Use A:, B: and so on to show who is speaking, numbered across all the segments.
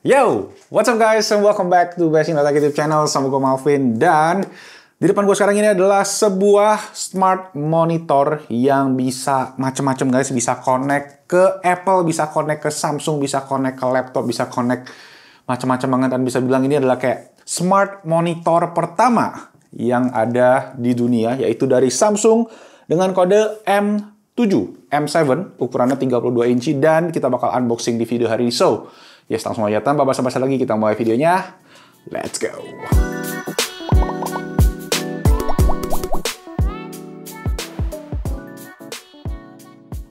A: Yo, what's up guys, and welcome back to Best in Data YouTube channel. Sama gue Malvin, dan di depan gue sekarang ini adalah sebuah smart monitor yang bisa macam-macam guys. Bisa connect ke Apple, bisa connect ke Samsung, bisa connect ke laptop, bisa connect macam-macam banget. Dan bisa bilang ini adalah kayak smart monitor pertama yang ada di dunia, yaitu dari Samsung dengan kode M7, M7, ukurannya 32 inci, dan kita bakal unboxing di video hari ini. So, yes, langsung aja tanpa basa-basi lagi kita mulai videonya. Let's go.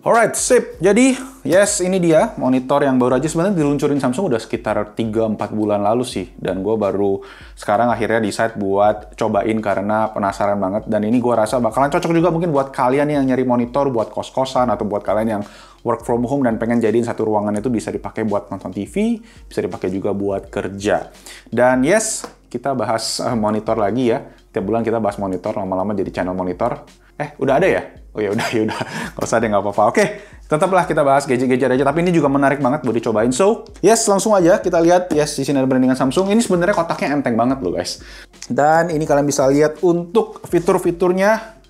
A: Alright, sip. Jadi, yes, ini dia monitor yang baru aja sebenarnya diluncurin Samsung udah sekitar 3-4 bulan lalu sih. Dan gue baru sekarang akhirnya decide buat cobain karena penasaran banget. Dan ini gue rasa bakalan cocok juga mungkin buat kalian yang nyari monitor buat kos-kosan atau buat kalian yang work from home dan pengen jadiin satu ruangan itu bisa dipakai buat nonton TV, bisa dipakai juga buat kerja. Dan yes, kita bahas monitor lagi ya. Tiap bulan kita bahas monitor, lama-lama jadi channel monitor. Udah ada ya? Oh ya udah, nggak usah deh, nggak apa-apa. Oke, tetaplah kita bahas gadget-gadget aja. Tapi ini juga menarik banget buat dicobain. So, yes, langsung aja kita lihat. Yes, di sini ada brandingan Samsung. Ini sebenarnya kotaknya enteng banget loh guys. Dan ini kalian bisa lihat untuk fitur-fiturnya.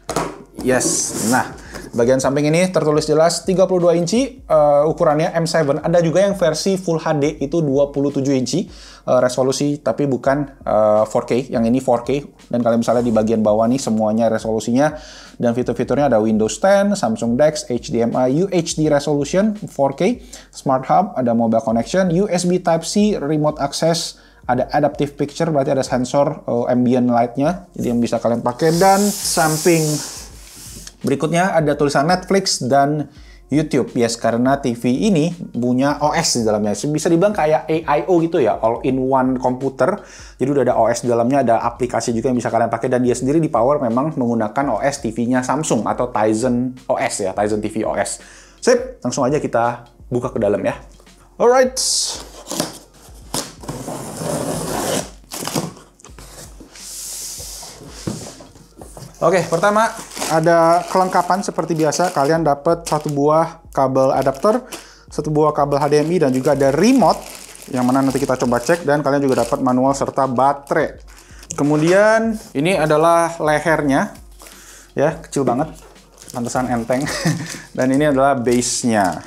A: Yes, nah. Bagian samping ini tertulis jelas 32 inci ukurannya M7. Ada juga yang versi Full HD itu 27 inci resolusi, tapi bukan 4K. Yang ini 4K. Dan kalian bisa lihat di bagian bawah nih semuanya resolusinya. Dan fitur-fiturnya ada Windows 10, Samsung DeX, HDMI, UHD resolution 4K, Smart Hub, ada mobile connection, USB Type-C, remote access, ada adaptive picture, berarti ada sensor ambient light-nya. Jadi yang bisa kalian pakai. Dan samping berikutnya ada tulisan Netflix dan YouTube. Yes, karena TV ini punya OS di dalamnya. Bisa dibilang kayak AIO gitu ya, all-in-one komputer. Jadi udah ada OS di dalamnya, ada aplikasi juga yang bisa kalian pakai. Dan dia sendiri di power memang menggunakan OS TV-nya Samsung atau Tizen OS ya, Tizen TV OS. Sip, langsung aja kita buka ke dalam ya. Alright. Oke, pertama ada kelengkapan seperti biasa. Kalian dapat satu buah kabel adapter, satu buah kabel HDMI, dan juga ada remote yang mana nanti kita coba cek. Dan kalian juga dapat manual serta baterai. Kemudian ini adalah lehernya, ya kecil banget, pantesan enteng. Dan ini adalah base-nya.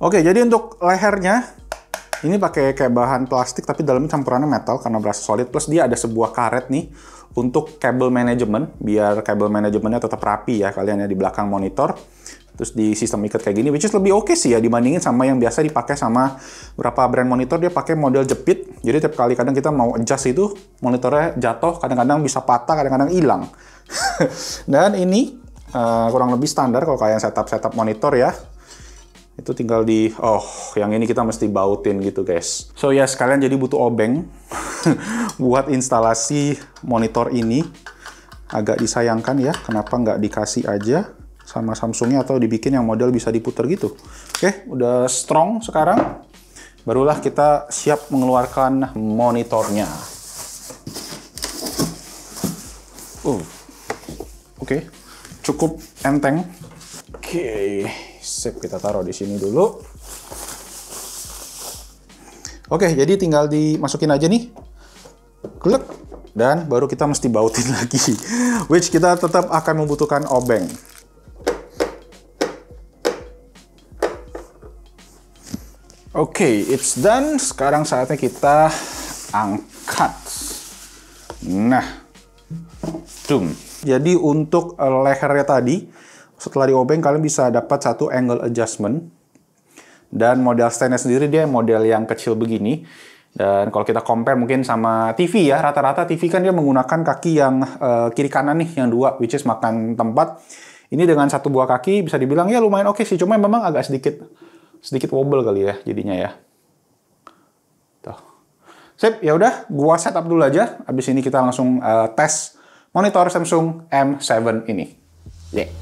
A: Oke, jadi untuk lehernya ini pakai kayak bahan plastik tapi dalamnya campurannya metal karena berasa solid. Plus dia ada sebuah karet nih untuk kabel manajemen, biar kabel manajemennya tetap rapi ya kalian ya di belakang monitor. Terus di sistem ikat kayak gini, which is lebih oke sih ya dibandingin sama yang biasa dipakai sama beberapa brand monitor. Dia pakai model jepit, jadi tiap kali kadang kita mau adjust itu monitornya jatuh, kadang-kadang bisa patah, kadang-kadang hilang. Dan ini kurang lebih standar kalau kalian setup monitor ya. Itu tinggal yang ini kita mesti bautin gitu guys. So ya, sekalian jadi butuh obeng buat instalasi monitor ini. Agak disayangkan ya, kenapa nggak dikasih aja sama Samsungnya atau dibikin yang model bisa diputer gitu. Oke, udah strong sekarang. Barulah kita siap mengeluarkan monitornya. Oke, cukup enteng. Oke. Sip, kita taruh di sini dulu. Oke, jadi tinggal dimasukin aja nih. Klek. Dan baru kita mesti bautin lagi. Which kita tetap akan membutuhkan obeng. Oke, it's done. Sekarang saatnya kita angkat. Nah. Jadi untuk lehernya tadi, setelah diobeng, kalian bisa dapat satu angle adjustment. Dan model stand-nya sendiri dia model yang kecil begini. Dan kalau kita compare mungkin sama TV ya, rata-rata TV kan dia menggunakan kaki yang kiri kanan nih, yang dua, which is makan tempat. Ini dengan satu buah kaki bisa dibilang ya lumayan oke sih, cuma memang agak sedikit wobble kali ya jadinya ya. Tuh. Sip, ya udah, gua setup dulu aja. Habis ini kita langsung tes monitor Samsung M7 ini. Yeah.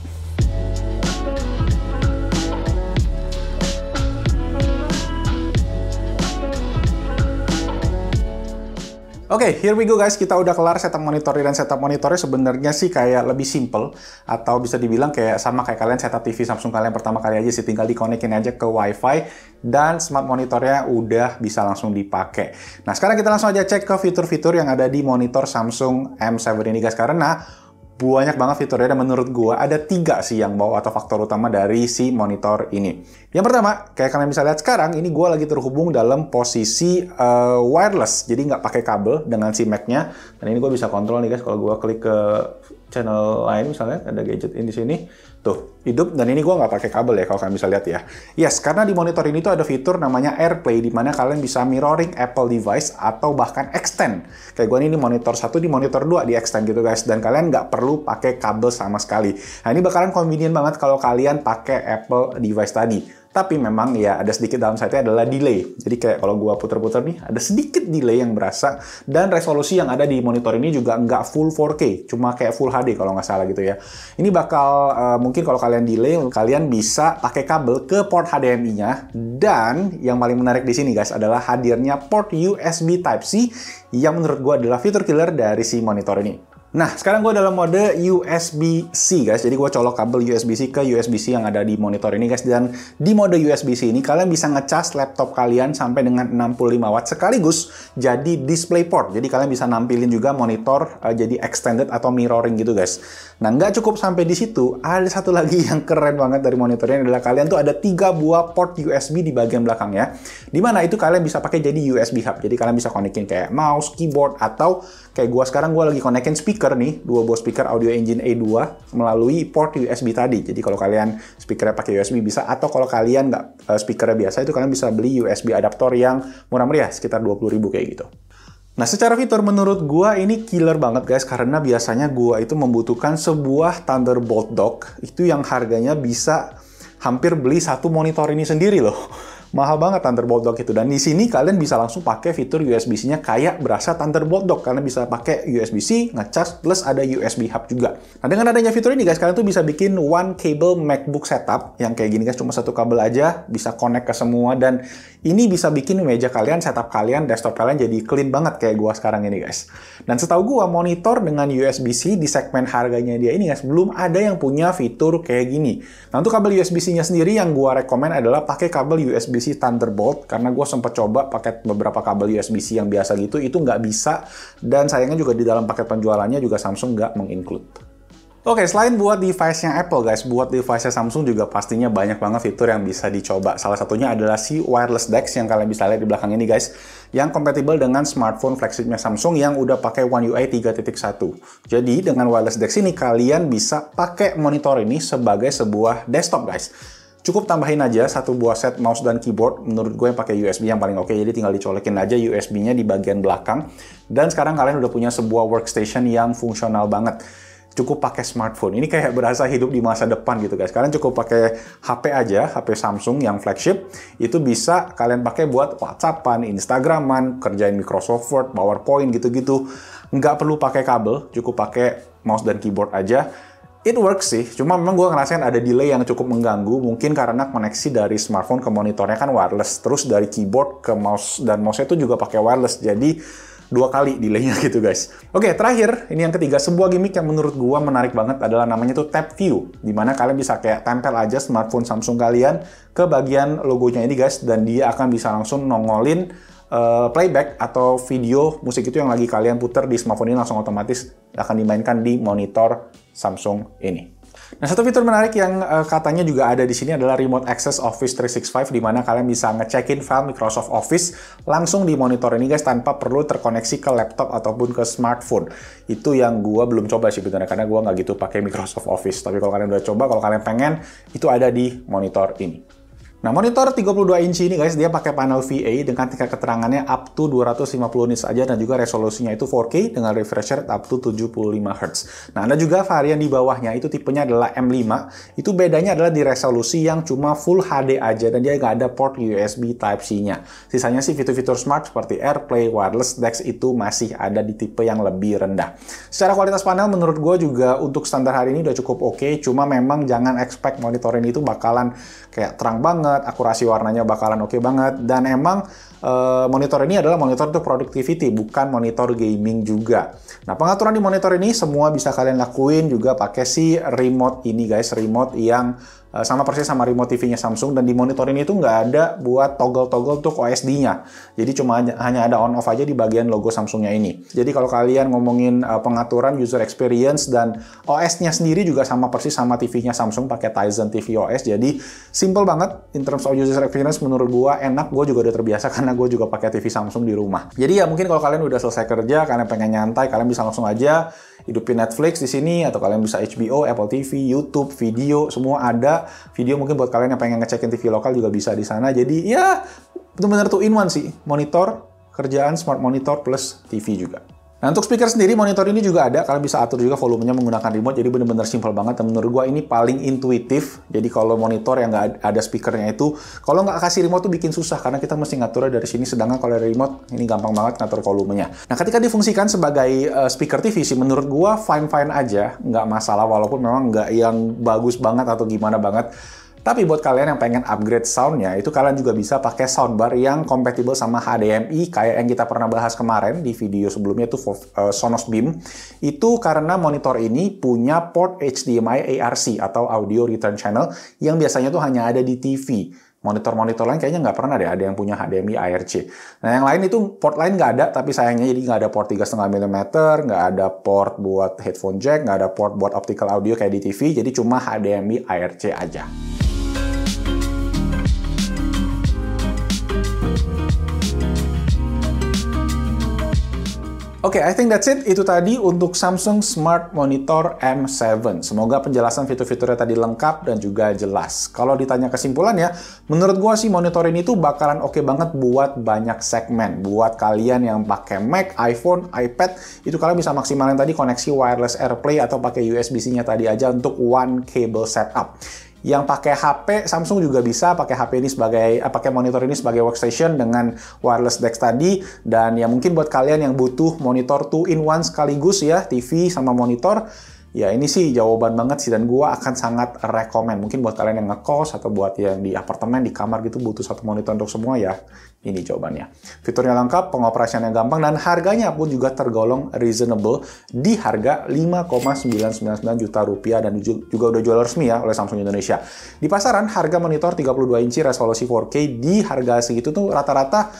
A: Oke, here we go guys. Kita udah kelar setup monitornya, dan setup monitornya sebenarnya sih kayak lebih simple, atau bisa dibilang kayak sama kayak kalian setup TV Samsung kalian pertama kali aja sih, tinggal dikonekin aja ke WiFi dan smart monitornya udah bisa langsung dipakai. Nah, sekarang kita langsung aja cek ke fitur-fitur yang ada di monitor Samsung M7 ini guys, karena banyak banget fiturnya, dan menurut gua ada 3 sih yang bawa atau faktor utama dari si monitor ini. Yang pertama, kayak kalian bisa lihat sekarang, ini gua lagi terhubung dalam posisi wireless, jadi nggak pakai kabel dengan si Mac-nya. Dan ini gua bisa kontrol nih guys, kalau gua klik ke channel lain misalnya, ada gadget ini di sini, tuh hidup, dan ini gua nggak pakai kabel ya, kalau kalian bisa lihat ya. Yes, karena di monitor ini tuh ada fitur namanya AirPlay, di mana kalian bisa mirroring Apple device atau bahkan extend. Kayak gua ini monitor 1 di monitor 2 di extend gitu guys, dan kalian nggak perlu pakai kabel sama sekali. Nah, ini bakalan convenient banget kalau kalian pakai Apple device tadi. Tapi memang ya ada sedikit downside-nya adalah delay. Jadi kayak kalau gua puter-puter nih, ada sedikit delay yang berasa, dan resolusi yang ada di monitor ini juga nggak full 4K, cuma kayak full HD kalau nggak salah gitu ya. Ini bakal mungkin kalau kalian delay, kalian bisa pakai kabel ke port HDMI-nya, dan yang paling menarik di sini guys adalah hadirnya port USB Type-C yang menurut gua adalah fitur killer dari si monitor ini. Nah, sekarang gue dalam mode USB-C guys, jadi gue colok kabel USB-C ke USB-C yang ada di monitor ini guys, dan di mode USB-C ini kalian bisa ngecas laptop kalian sampai dengan 65 watt sekaligus jadi display port, jadi kalian bisa nampilin juga monitor jadi extended atau mirroring gitu guys. Nah, nggak cukup sampai di situ, ada satu lagi yang keren banget dari monitor ini adalah kalian tuh ada 3 buah port USB di bagian belakangnya, dimana itu kalian bisa pakai jadi USB hub, jadi kalian bisa konekin kayak mouse, keyboard, atau kayak gue sekarang gue lagi konekin speaker nih, 2 buah speaker Audio Engine A2 melalui port USB tadi. Jadi kalau kalian speakernya pakai USB bisa, atau kalau kalian nggak speakernya biasa, itu kalian bisa beli USB adaptor yang murah meriah, sekitar 20.000 kayak gitu. Nah, secara fitur menurut gua ini killer banget guys, karena biasanya gua itu membutuhkan sebuah Thunderbolt dock, itu yang harganya bisa hampir beli satu monitor ini sendiri loh. Mahal banget Thunderbolt dock itu, dan di sini kalian bisa langsung pakai fitur USB-C-nya kayak berasa Thunderbolt dock. Kalian bisa pakai USB-C, ngecas, plus ada USB hub juga. Nah, dengan adanya fitur ini guys, kalian tuh bisa bikin one cable MacBook setup yang kayak gini guys, cuma satu kabel aja bisa connect ke semua, dan ini bisa bikin meja kalian, setup kalian, desktop kalian jadi clean banget kayak gua sekarang ini guys. Dan setahu gua monitor dengan USB-C di segmen harganya dia ini guys, belum ada yang punya fitur kayak gini. Nah, untuk kabel USB-C-nya sendiri yang gua rekomen adalah pakai kabel USB-C Thunderbolt, karena gue sempat coba pakai beberapa kabel USB-C yang biasa gitu, itu nggak bisa, dan sayangnya juga di dalam paket penjualannya juga Samsung nggak menginclude. Oke, selain buat device-nya Apple guys, buat device-nya Samsung juga pastinya banyak banget fitur yang bisa dicoba. Salah satunya adalah si wireless DeX yang kalian bisa lihat di belakang ini guys, yang kompatibel dengan smartphone flagshipnya Samsung yang udah pakai One UI 3.1. Jadi dengan wireless DeX ini kalian bisa pakai monitor ini sebagai sebuah desktop guys. Cukup tambahin aja satu buah set mouse dan keyboard, menurut gue yang pakai USB yang paling oke, jadi tinggal dicolekin aja USB-nya di bagian belakang. Dan sekarang kalian udah punya sebuah workstation yang fungsional banget. Cukup pakai smartphone, ini kayak berasa hidup di masa depan gitu guys. Kalian cukup pakai HP aja, HP Samsung yang flagship, itu bisa kalian pakai buat WhatsAppan, Instagraman, kerjain Microsoft Word, PowerPoint gitu-gitu. Nggak perlu pakai kabel, cukup pakai mouse dan keyboard aja. It works sih, cuma memang gue ngerasain ada delay yang cukup mengganggu, mungkin karena koneksi dari smartphone ke monitornya kan wireless, terus dari keyboard ke mouse, dan mouse-nya itu juga pakai wireless, jadi 2 kali delaynya gitu guys. Oke, terakhir, ini yang ketiga, sebuah gimmick yang menurut gue menarik banget adalah namanya tuh Tap View, dimana kalian bisa kayak tempel aja smartphone Samsung kalian ke bagian logonya ini guys, dan dia akan bisa langsung nongolin playback atau video musik itu yang lagi kalian puter di smartphone ini, langsung otomatis akan dimainkan di monitor Samsung ini. Nah, satu fitur menarik yang katanya juga ada di sini adalah Remote Access Office 365, di mana kalian bisa ngecekin file Microsoft Office langsung di monitor ini guys, tanpa perlu terkoneksi ke laptop ataupun ke smartphone. Itu yang gua belum coba sih benernya, karena gua nggak gitu pakai Microsoft Office. Tapi kalau kalian udah coba, kalau kalian pengen, itu ada di monitor ini. Nah, monitor 32 inci ini guys, dia pakai panel VA dengan tingkat keterangannya up to 250 nits aja, dan juga resolusinya itu 4K dengan refresh rate up to 75 Hz. Nah, ada juga varian di bawahnya, itu tipenya adalah M5. Itu bedanya adalah di resolusi yang cuma Full HD aja, dan dia nggak ada port USB Type-C-nya. Sisanya sih fitur-fitur smart seperti AirPlay, wireless DeX itu masih ada di tipe yang lebih rendah. Secara kualitas panel menurut gue juga untuk standar hari ini udah cukup oke, cuma memang jangan expect monitor ini itu bakalan kayak terang banget, banget, akurasi warnanya bakalan oke banget, dan emang monitor ini adalah monitor untuk productivity, bukan monitor gaming juga. Nah, pengaturan di monitor ini semua bisa kalian lakuin juga pakai si remote ini guys, remote yang sama persis sama remote TV-nya Samsung, dan di monitor ini tuh nggak ada buat toggle-toggle untuk OSD-nya. Jadi cuma hanya ada on-off aja di bagian logo Samsung-nya ini. Jadi kalau kalian ngomongin pengaturan user experience dan OS-nya sendiri juga sama persis sama TV-nya Samsung, pakai Tizen TV OS. Jadi simple banget in terms of user experience, menurut gua enak. Gua juga udah terbiasa karena gua juga pakai TV Samsung di rumah. Jadi ya mungkin kalau kalian udah selesai kerja, kalian pengen nyantai, kalian bisa langsung aja hidupin Netflix di sini, atau kalian bisa HBO, Apple TV, YouTube, video, semua ada. Video mungkin buat kalian yang pengen ngecekin TV lokal juga bisa di sana. Jadi ya benar-benar 2-in-1 sih. Monitor, kerjaan, smart monitor plus TV juga. Nah, untuk speaker sendiri, monitor ini juga ada. Kalian bisa atur juga volumenya menggunakan remote. Jadi benar-benar simple banget. Dan menurut gua ini paling intuitif. Jadi kalau monitor yang nggak ada speakernya itu, kalau nggak kasih remote tuh bikin susah. Karena kita mesti ngaturnya dari sini. Sedangkan kalau ada remote, ini gampang banget ngatur volumenya. Nah, ketika difungsikan sebagai speaker TV sih, menurut gua fine-fine aja. Nggak masalah, walaupun memang nggak yang bagus banget atau gimana banget. Tapi buat kalian yang pengen upgrade soundnya, itu kalian juga bisa pakai soundbar yang compatible sama HDMI, kayak yang kita pernah bahas kemarin di video sebelumnya itu Sonos Beam. Itu karena monitor ini punya port HDMI ARC atau Audio Return Channel yang biasanya tuh hanya ada di TV. Monitor-monitor lain kayaknya nggak pernah deh ada yang punya HDMI ARC. Nah, yang lain itu port lain nggak ada, tapi sayangnya jadi nggak ada port 3,5 mm, nggak ada port buat headphone jack, nggak ada port buat optical audio kayak di TV, jadi cuma HDMI ARC aja. Oke, I think that's it. Itu tadi untuk Samsung Smart Monitor M7. Semoga penjelasan fitur-fiturnya tadi lengkap dan juga jelas. Kalau ditanya kesimpulannya, menurut gua sih monitor ini tuh bakalan oke banget buat banyak segmen. Buat kalian yang pakai Mac, iPhone, iPad, itu kalian bisa maksimalin tadi koneksi wireless AirPlay atau pakai USB-C-nya tadi aja untuk one cable setup. Yang pakai HP, Samsung juga bisa pakai HP ini sebagai pakai monitor ini sebagai workstation dengan wireless DeX tadi. Dan ya mungkin buat kalian yang butuh monitor 2-in-1 sekaligus ya, TV sama monitor, ya ini sih jawaban banget sih, dan gua akan sangat rekomen. Mungkin buat kalian yang ngekos atau buat yang di apartemen, di kamar gitu butuh satu monitor untuk semua, ya ini jawabannya. Fiturnya lengkap, pengoperasiannya gampang, dan harganya pun juga tergolong reasonable di harga 5,999 juta rupiah, dan juga udah jual resmi ya oleh Samsung Indonesia. Di pasaran, harga monitor 32 inci resolusi 4K di harga segitu tuh rata-rata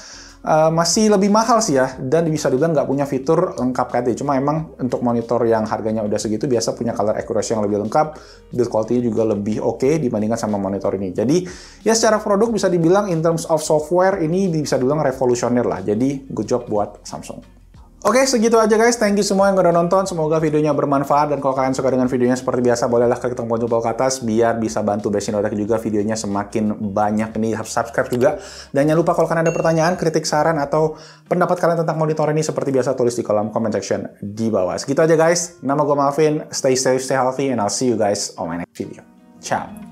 A: masih lebih mahal sih ya, dan bisa dibilang nggak punya fitur lengkap kayak itu. Cuma emang untuk monitor yang harganya udah segitu biasa punya color accuracy yang lebih lengkap, build quality juga lebih oke dibandingkan sama monitor ini. Jadi ya secara produk bisa dibilang in terms of software ini bisa dibilang revolusioner lah. Jadi good job buat Samsung. Oke, segitu aja guys. Thank you semua yang udah nonton. Semoga videonya bermanfaat. Dan kalau kalian suka dengan videonya seperti biasa, bolehlah klik tombol jempol ke atas biar bisa bantu Besti Notek juga videonya semakin banyak. Ini subscribe juga. Dan jangan lupa kalau kalian ada pertanyaan, kritik, saran, atau pendapat kalian tentang monitor ini seperti biasa tulis di kolom comment section di bawah. Segitu aja guys. Nama gue Malvin. Stay safe, stay healthy, and I'll see you guys on my next video. Ciao.